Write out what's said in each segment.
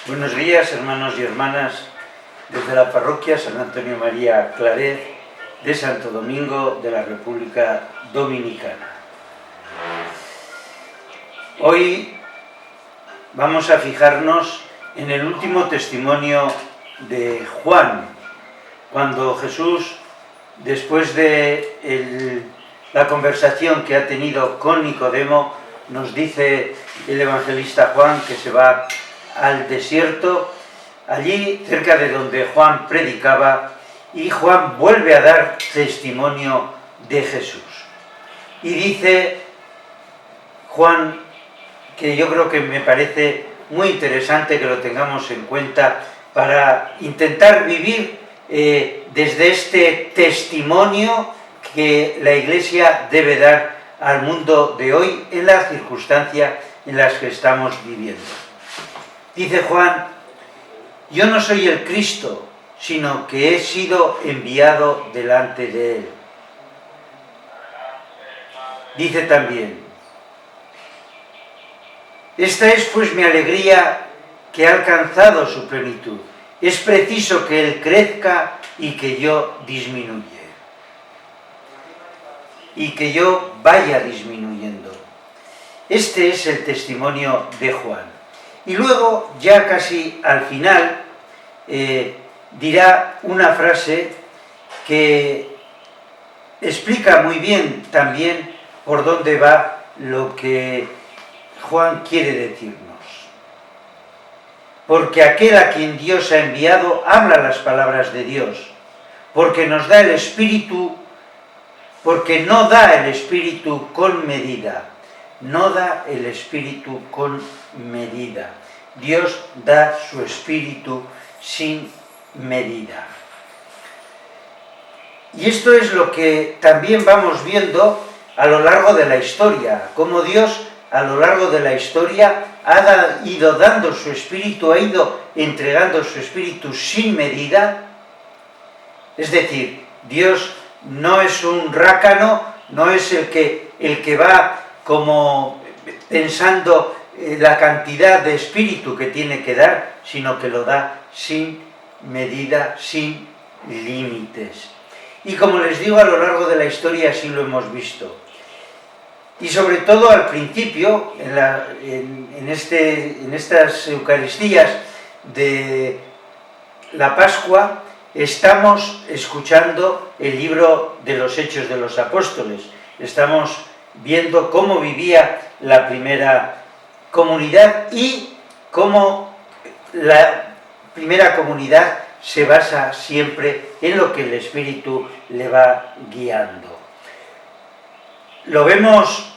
Buenos días, hermanos y hermanas, desde la parroquia San Antonio María Claret de Santo Domingo de la República Dominicana. Hoy vamos a fijarnos en el último testimonio de Juan, cuando Jesús, después de la conversación que ha tenido con Nicodemo, nos dice el evangelista Juan que se va al desierto, allí cerca de donde Juan predicaba, y Juan vuelve a dar testimonio de Jesús. Y dice Juan, que yo creo que me parece muy interesante que lo tengamos en cuenta para intentar vivir desde este testimonio que la Iglesia debe dar al mundo de hoy en las circunstancias en las que estamos viviendo. Dice Juan: yo no soy el Cristo, sino que he sido enviado delante de él. Dice también: esta es pues mi alegría, que ha alcanzado su plenitud. Es preciso que él crezca y que yo disminuya. Y que yo vaya disminuyendo. Este es el testimonio de Juan. Y luego, ya casi al final, dirá una frase que explica muy bien también por dónde va lo que Juan quiere decirnos. Porque aquel a quien Dios ha enviado habla las palabras de Dios, porque nos da el Espíritu, porque no da el Espíritu con medida, no da el Espíritu con medida. Dios da su Espíritu sin medida. Y esto es lo que también vamos viendo a lo largo de la historia, cómo Dios a lo largo de la historia ha ido dando su Espíritu, ha ido entregando su Espíritu sin medida. Es decir, Dios no es un rácano, no es el que va como pensando la cantidad de espíritu que tiene que dar, sino que lo da sin medida, sin límites. Y como les digo, a lo largo de la historia así lo hemos visto. Y sobre todo al principio, en estas Eucaristías de la Pascua, estamos escuchando el libro de los Hechos de los Apóstoles. Estamos viendo cómo vivía la primera comunidad y cómo la primera comunidad se basa siempre en lo que el Espíritu le va guiando. Lo vemos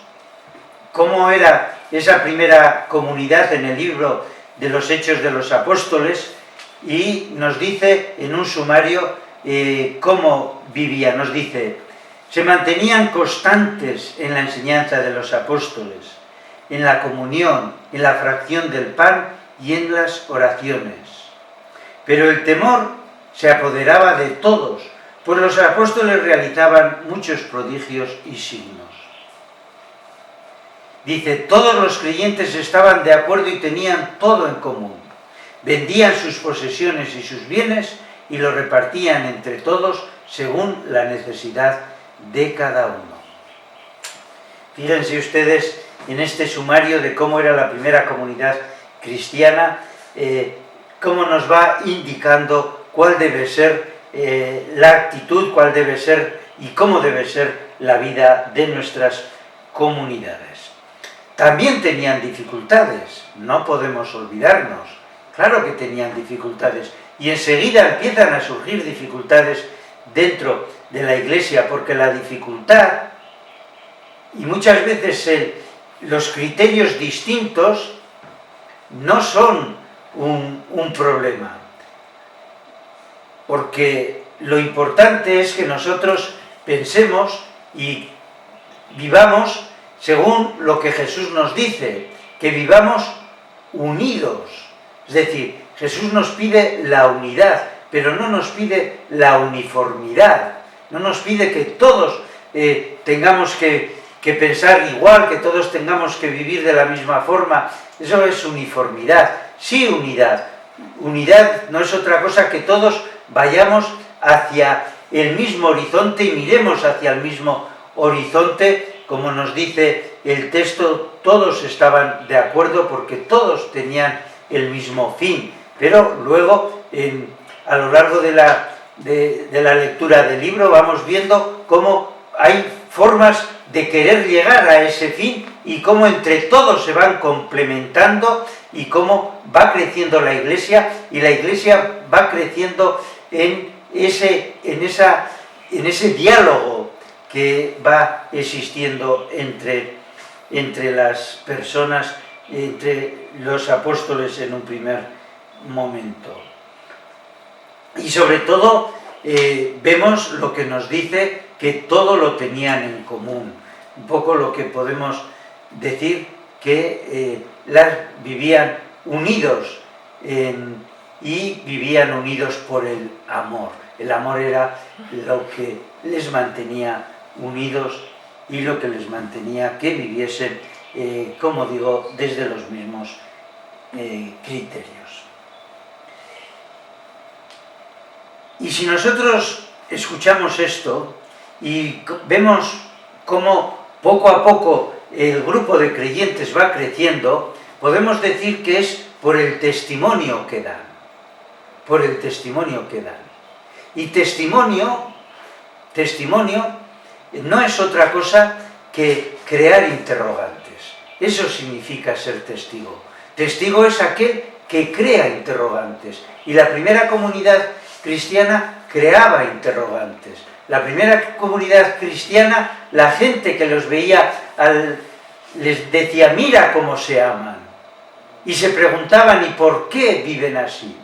cómo era esa primera comunidad en el libro de los Hechos de los Apóstoles, y nos dice en un sumario cómo vivía. Nos dice: se mantenían constantes en la enseñanza de los apóstoles, en la comunión, en la fracción del pan y en las oraciones. Pero el temor se apoderaba de todos, pues los apóstoles realizaban muchos prodigios y signos. Dice: todos los creyentes estaban de acuerdo y tenían todo en común. Vendían sus posesiones y sus bienes y los repartían entre todos según la necesidad de cada uno. Fíjense ustedes en este sumario de cómo era la primera comunidad cristiana, cómo nos va indicando cuál debe ser la actitud, cuál debe ser y cómo debe ser la vida de nuestras comunidades. También tenían dificultades, no podemos olvidarnos. Claro que tenían dificultades, y enseguida empiezan a surgir dificultades dentro de la Iglesia, porque la dificultad, y muchas veces los criterios distintos, no son un problema, porque lo importante es que nosotros pensemos y vivamos según lo que Jesús nos dice, que vivamos unidos. Es decir, Jesús nos pide la unidad, pero no nos pide la uniformidad, no nos pide que todos tengamos que pensar igual, que todos tengamos que vivir de la misma forma. Eso es uniformidad, sí unidad, unidad no es otra cosa que todos vayamos hacia el mismo horizonte y miremos hacia el mismo horizonte, como nos dice el texto, todos estaban de acuerdo porque todos tenían el mismo fin, pero luego a lo largo de la lectura del libro vamos viendo cómo hay formas de querer llegar a ese fin y cómo entre todos se van complementando y cómo va creciendo la Iglesia, y la Iglesia va creciendo en ese diálogo que va existiendo entre las personas, entre los apóstoles en un primer momento. Y sobre todo vemos lo que nos dice, que todo lo tenían en común. Un poco lo que podemos decir, que vivían unidos y vivían unidos por el amor. El amor era lo que les mantenía unidos y lo que les mantenía que viviesen, como digo, desde los mismos criterios. Y si nosotros escuchamos esto y vemos cómo poco a poco el grupo de creyentes va creciendo, podemos decir que es por el testimonio que dan. Por el testimonio que dan. Y testimonio no es otra cosa que crear interrogantes. Eso significa ser testigo. Testigo es aquel que crea interrogantes. Y la primera comunidad cristiana creaba interrogantes. La primera comunidad cristiana, la gente que los veía, les decía, mira cómo se aman. Y se preguntaban, ¿y por qué viven así?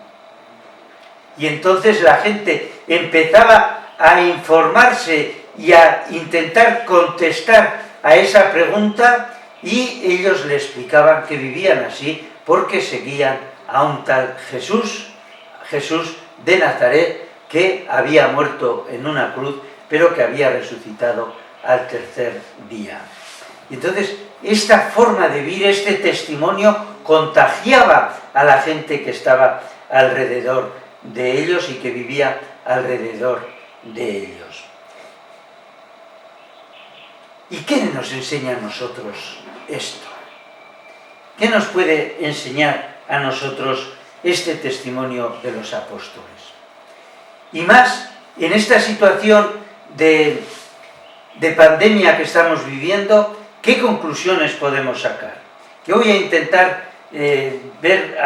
Y entonces la gente empezaba a informarse y a intentar contestar a esa pregunta, y ellos le explicaban que vivían así porque seguían a un tal Jesús de Nazaret, que había muerto en una cruz, pero que había resucitado al tercer día. Y entonces, esta forma de vivir, este testimonio, contagiaba a la gente que estaba alrededor de ellos y que vivía alrededor de ellos. ¿Y qué nos enseña a nosotros esto? ¿Qué nos puede enseñar a nosotros este testimonio de los apóstoles? Y más en esta situación de pandemia que estamos viviendo, ¿qué conclusiones podemos sacar? Yo voy a intentar ver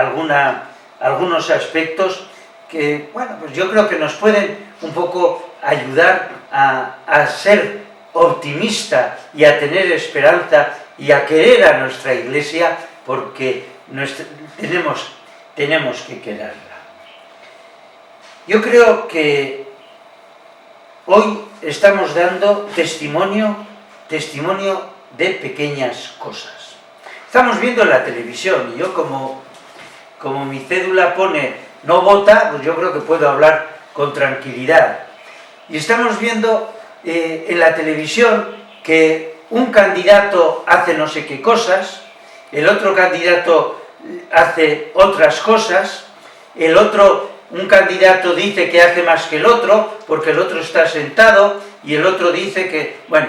algunos aspectos que, bueno, pues yo creo que nos pueden un poco ayudar a ser optimista y a tener esperanza y a querer a nuestra Iglesia, porque tenemos que quererla. Yo creo que hoy estamos dando testimonio de pequeñas cosas. Estamos viendo en la televisión, y yo como mi cédula pone no vota, pues yo creo que puedo hablar con tranquilidad. Y estamos viendo en la televisión que un candidato hace no sé qué cosas, el otro candidato hace otras cosas, un candidato dice que hace más que el otro, porque el otro está sentado, y el otro dice que, bueno,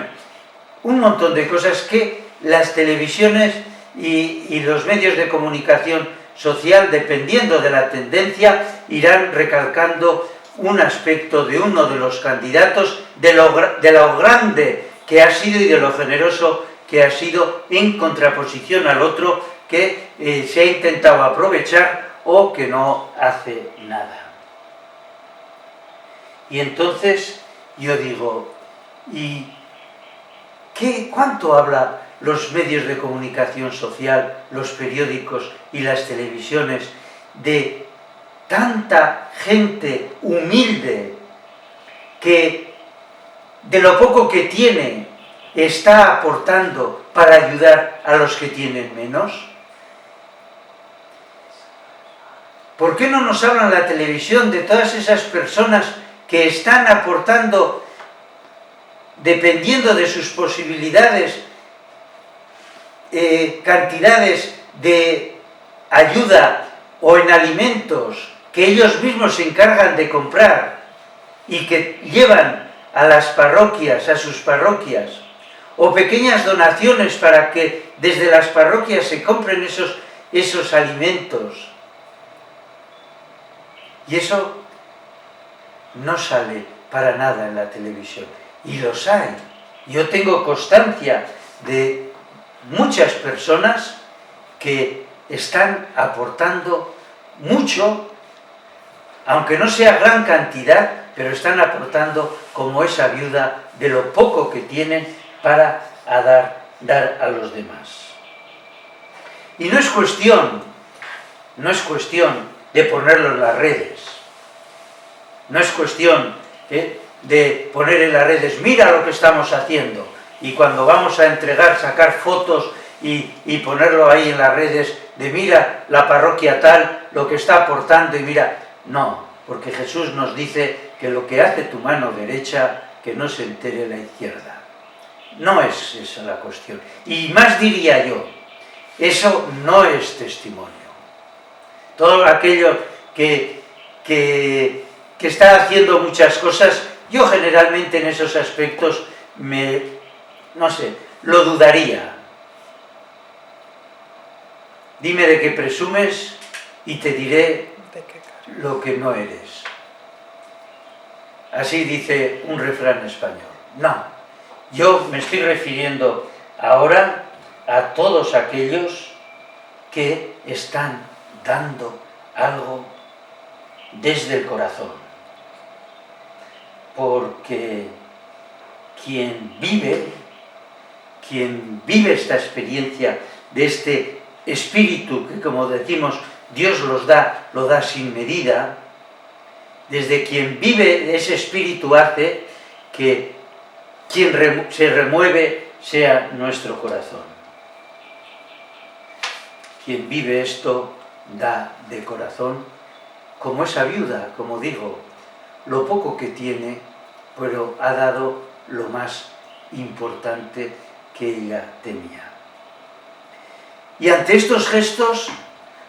un montón de cosas que las televisiones y los medios de comunicación social, dependiendo de la tendencia, irán recalcando un aspecto de uno de los candidatos, de lo grande que ha sido y de lo generoso que ha sido, en contraposición al otro que se ha intentado aprovechar o que no hace nada. Y entonces yo digo, ¿y cuánto habla los medios de comunicación social, los periódicos y las televisiones de tanta gente humilde que de lo poco que tiene está aportando para ayudar a los que tienen menos? ¿Por qué no nos habla en la televisión de todas esas personas que están aportando, dependiendo de sus posibilidades, cantidades de ayuda o en alimentos que ellos mismos se encargan de comprar y que llevan a las parroquias, a sus parroquias, o pequeñas donaciones para que desde las parroquias se compren esos alimentos. Y eso no sale para nada en la televisión. Y los hay. Yo tengo constancia de muchas personas que están aportando mucho, aunque no sea gran cantidad, pero están aportando como esa viuda de lo poco que tienen para dar a los demás. Y no es cuestión de ponerlo en las redes. No es cuestión de poner en las redes, mira lo que estamos haciendo. Y cuando vamos a entregar, sacar fotos y ponerlo ahí en las redes, de mira la parroquia tal, lo que está aportando y mira. No, porque Jesús nos dice que lo que hace tu mano derecha, que no se entere la izquierda. No es esa la cuestión. Y más diría yo, eso no es testimonio. Todo aquello que está haciendo muchas cosas, yo generalmente en esos aspectos lo dudaría. Dime de qué presumes y te diré lo que no eres. Así dice un refrán español. No, yo me estoy refiriendo ahora a todos aquellos que están dando algo desde el corazón. Porque quien vive esta experiencia de este espíritu que, como decimos, Dios lo da sin medida, desde quien vive ese espíritu hace que quien se remueve sea nuestro corazón. Quien vive esto da de corazón, como esa viuda, como digo, lo poco que tiene, pero ha dado lo más importante que ella tenía. Y ante estos gestos,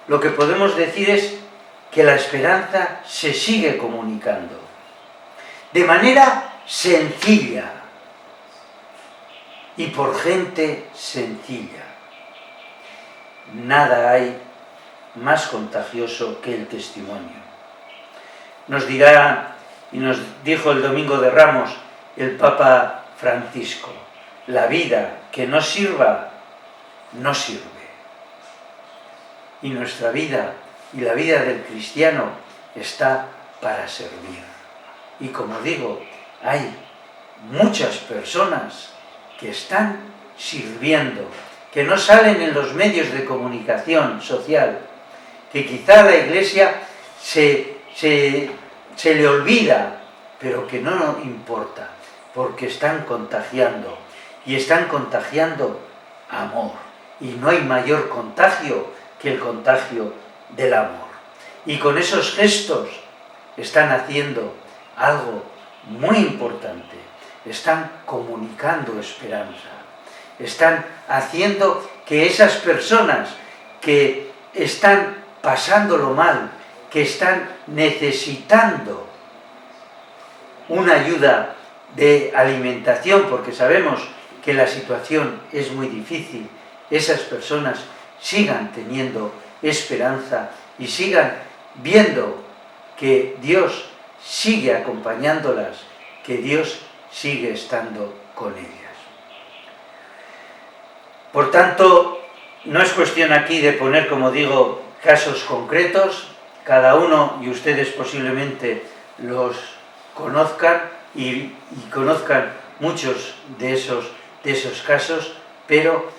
lo que podemos decir es que la esperanza se sigue comunicando de manera sencilla y por gente sencilla. Nada hay más contagioso que el testimonio. Nos dirá y nos dijo el Domingo de Ramos el Papa Francisco, la vida que no sirva, no sirve. Y nuestra vida y la vida del cristiano está para servir. Y como digo, hay muchas personas que están sirviendo, que no salen en los medios de comunicación social, que quizá la Iglesia se le olvida, pero que no importa, porque están contagiando, y están contagiando amor. Y no hay mayor contagio que el contagio del amor. Y con esos gestos están haciendo algo muy importante. Están comunicando esperanza. Están haciendo que esas personas que están pasándolo mal, que están necesitando una ayuda de alimentación, porque sabemos que la situación es muy difícil, esas personas sigan teniendo esperanza y sigan viendo que Dios sigue acompañándolas, que Dios sigue estando con ellas. Por tanto, no es cuestión aquí de poner, como digo, casos concretos, cada uno, y ustedes posiblemente los conozcan y conozcan muchos de esos casos, pero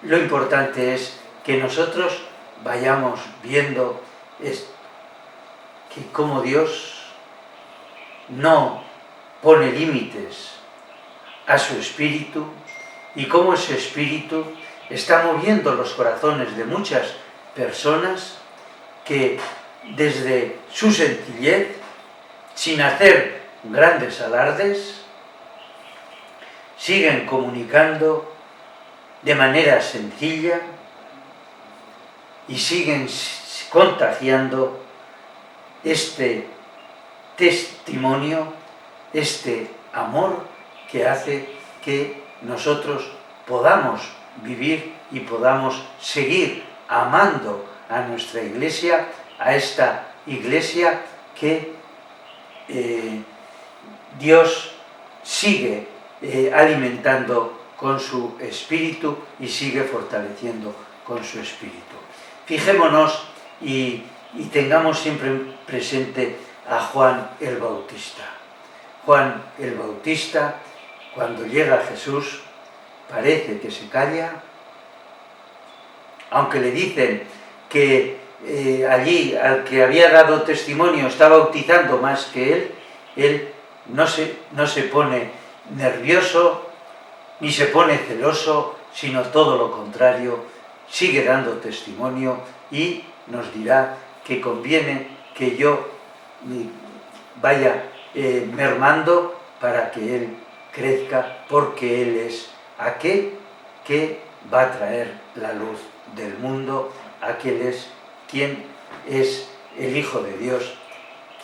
lo importante es que nosotros vayamos viendo que como Dios no pone límites a su espíritu y cómo ese espíritu está moviendo los corazones de muchas personas que desde su sencillez, sin hacer grandes alardes, siguen comunicando de manera sencilla y siguen contagiando este testimonio, este amor que hace que nosotros podamos vivir y podamos seguir amando a nuestra Iglesia, a esta Iglesia que Dios sigue alimentando con su espíritu y sigue fortaleciendo con su espíritu. Fijémonos y tengamos siempre presente a Juan el Bautista. Juan el Bautista, cuando llega a Jesús, parece que se calla, aunque le dicen que allí al que había dado testimonio está bautizando más que él no se pone nervioso ni se pone celoso, sino todo lo contrario, sigue dando testimonio y nos dirá que conviene que yo vaya mermando para que Él crezca, porque Él es aquel que va a traer la luz del mundo, aquel es quien es el Hijo de Dios,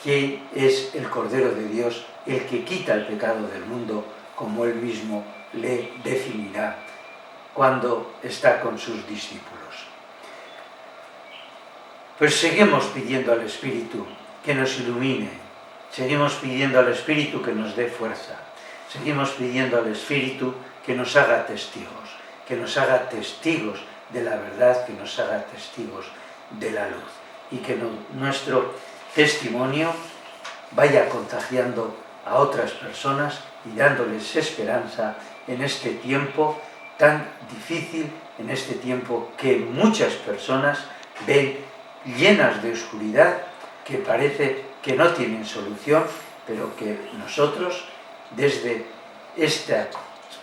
quien es el Cordero de Dios, el que quita el pecado del mundo, como Él mismo le definirá cuando está con sus discípulos. Pues seguimos pidiendo al Espíritu que nos ilumine, seguimos pidiendo al Espíritu que nos dé fuerza, seguimos pidiendo al Espíritu que nos haga testigos de la verdad, que nos haga testigos de la luz, y que nuestro testimonio vaya contagiando a otras personas y dándoles esperanza en este tiempo tan difícil, en este tiempo que muchas personas ven llenas de oscuridad, que parece que no tienen solución, pero que nosotros, desde esta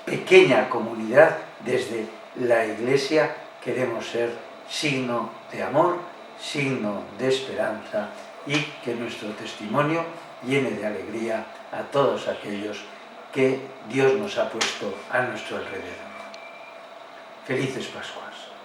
pequeña comunidad, desde la Iglesia, queremos ser signo de amor, signo de esperanza, y que nuestro testimonio llene de alegría a todos aquellos que Dios nos ha puesto a nuestro alrededor. Felices Pascuas.